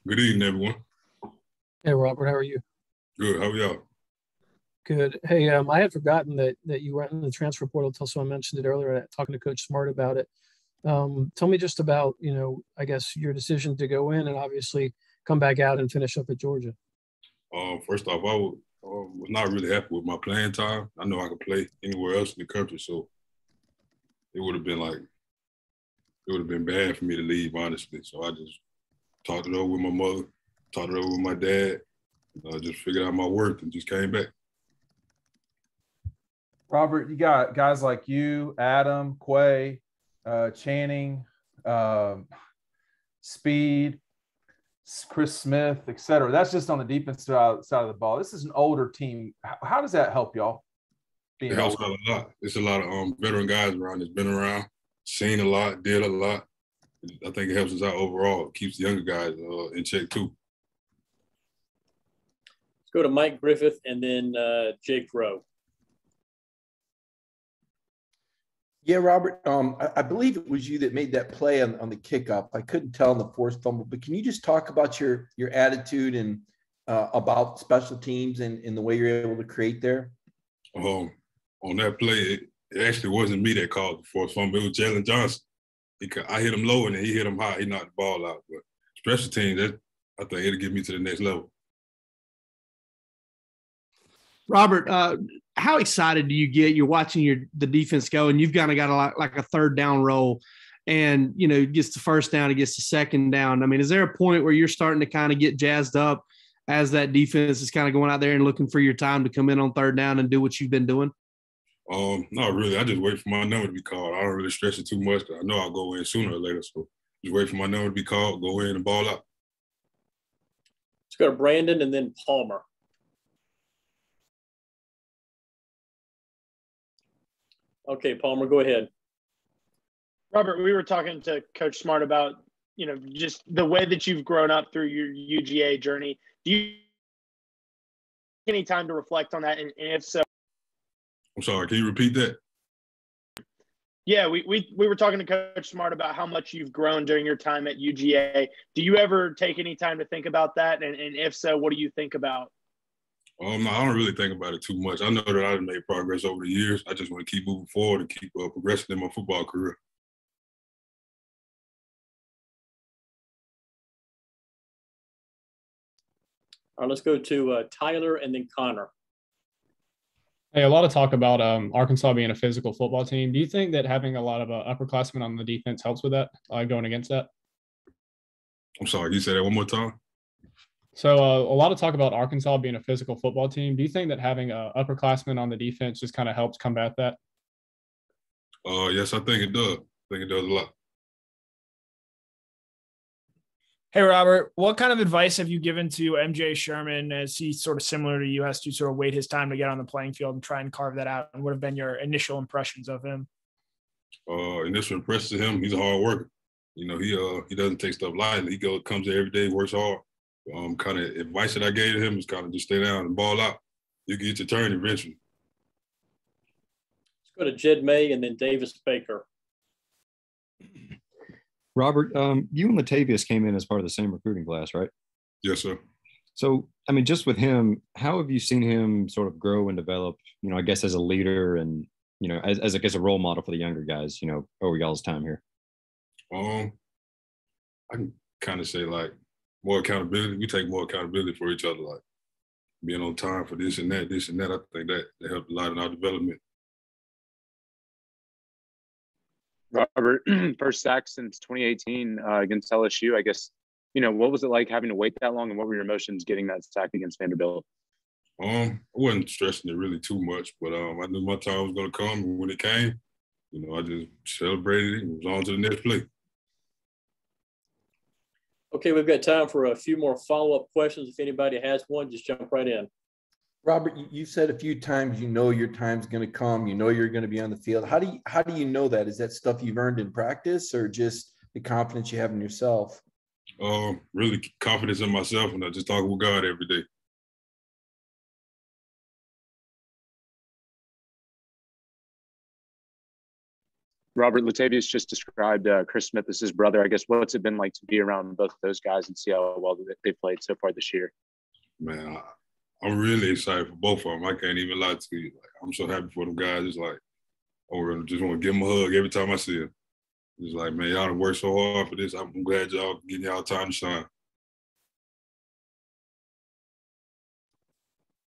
Good evening, everyone. Hey Robert, how are you? Good. How are y'all? Good. Hey, I had forgotten that you went in the transfer portal until someone mentioned it earlier, talking to Coach Smart about it. Tell me just about, I guess your decision to go in and obviously come back out and finish up at Georgia. First off, was not really happy with my playing time. I know I could play anywhere else in the country, so it would have been like it would have been bad for me to leave, honestly. So I just talked it over with my mother, talked it over with my dad. Just figured out my worth and just came back. Robert, you got guys like you, Adam, Quay, Channing, Speed, Chris Smith, et cetera. That's just on the defensive side of the ball. This is an older team. How does that help y'all? It helps out a lot. There's a lot of veteran guys around that's been around, seen a lot, did a lot. I think it helps us out overall. It keeps the younger guys in check too. Let's go to Mike Griffith and then Jake Rowe. Yeah, Robert, I believe it was you that made that play on the kickoff. I couldn't tell on the forced fumble, but can you just talk about your attitude and about special teams and the way you're able to create there? On that play, it actually wasn't me that called the forced fumble. It was Jalen Johnson. I hit him low and then he hit him high. He knocked the ball out. But special teams, I think it'll get me to the next level. Robert, how excited do you get? You're watching the defense go, and you've kind of got like a third down roll, and it gets the first down, it gets the second down. I mean, is there a point where you're starting to kind of get jazzed up as that defense is kind of going out there and looking for your time to come in on third down and do what you've been doing? Not really. I just wait for my number to be called. I don't really stress it too much because I know I'll go in sooner or later. So just wait for my number to be called, go in and ball out. Let's go to Brandon and then Palmer. Okay, Palmer, go ahead. Robert, we were talking to Coach Smart about, just the way that you've grown up through your UGA journey. Do you take any time to reflect on that? And if so, I'm sorry, can you repeat that? Yeah, we were talking to Coach Smart about how much you've grown during your time at UGA. Do you ever take any time to think about that? And if so, what do you think about? No, I don't really think about it too much. I know that I've made progress over the years. I just want to keep moving forward and keep progressing in my football career. All right, let's go to Tyler and then Connor. Hey, a lot of talk about Arkansas being a physical football team. Do you think that having a lot of upperclassmen on the defense helps with that, going against that? I'm sorry, can you say that one more time? So a lot of talk about Arkansas being a physical football team. Do you think that having upperclassmen on the defense just kind of helps combat that? Yes, I think it does. I think it does a lot. Hey, Robert, what kind of advice have you given to MJ Sherman as he's sort of similar to you, has to sort of wait his time to get on the playing field and try and carve that out? And what have been your initial impressions of him? Initial impressions of him, he's a hard worker. He doesn't take stuff lightly. He comes there every day, works hard. Kind of advice that I gave to him is kind of just stay down and ball out. You get your turn eventually. Let's go to Jed May and then Davis Baker. Robert, you and Latavius came in as part of the same recruiting class, right? Yes, sir. So, I mean, just with him, how have you seen him sort of grow and develop, I guess as a leader and, as I guess a role model for the younger guys, over y'all's time here? I can kind of say like more accountability. We take more accountability for each other, like being on time for this and that. I think that helped a lot in our development. Robert, first sack since 2018 against LSU. I guess, what was it like having to wait that long, and what were your emotions getting that sack against Vanderbilt? I wasn't stressing it really too much, but I knew my time was going to come, and when it came, I just celebrated it and was on to the next play. Okay, we've got time for a few more follow-up questions. If anybody has one, just jump right in. Robert, you said a few times your time's going to come, you're going to be on the field. How do you know that? Is that stuff you've earned in practice or just the confidence you have in yourself? Really confidence in myself, and I just talk with God every day. Robert, Latavius just described Chris Smith as his brother. I guess what's it been like to be around both of those guys and see how well they played so far this year? Man, I'm really excited for both of them. I can't even lie to you. Like, I'm so happy for them guys. It's like, I just want to give them a hug every time I see them. It's like, man, y'all done worked so hard for this. I'm glad y'all getting y'all time to shine.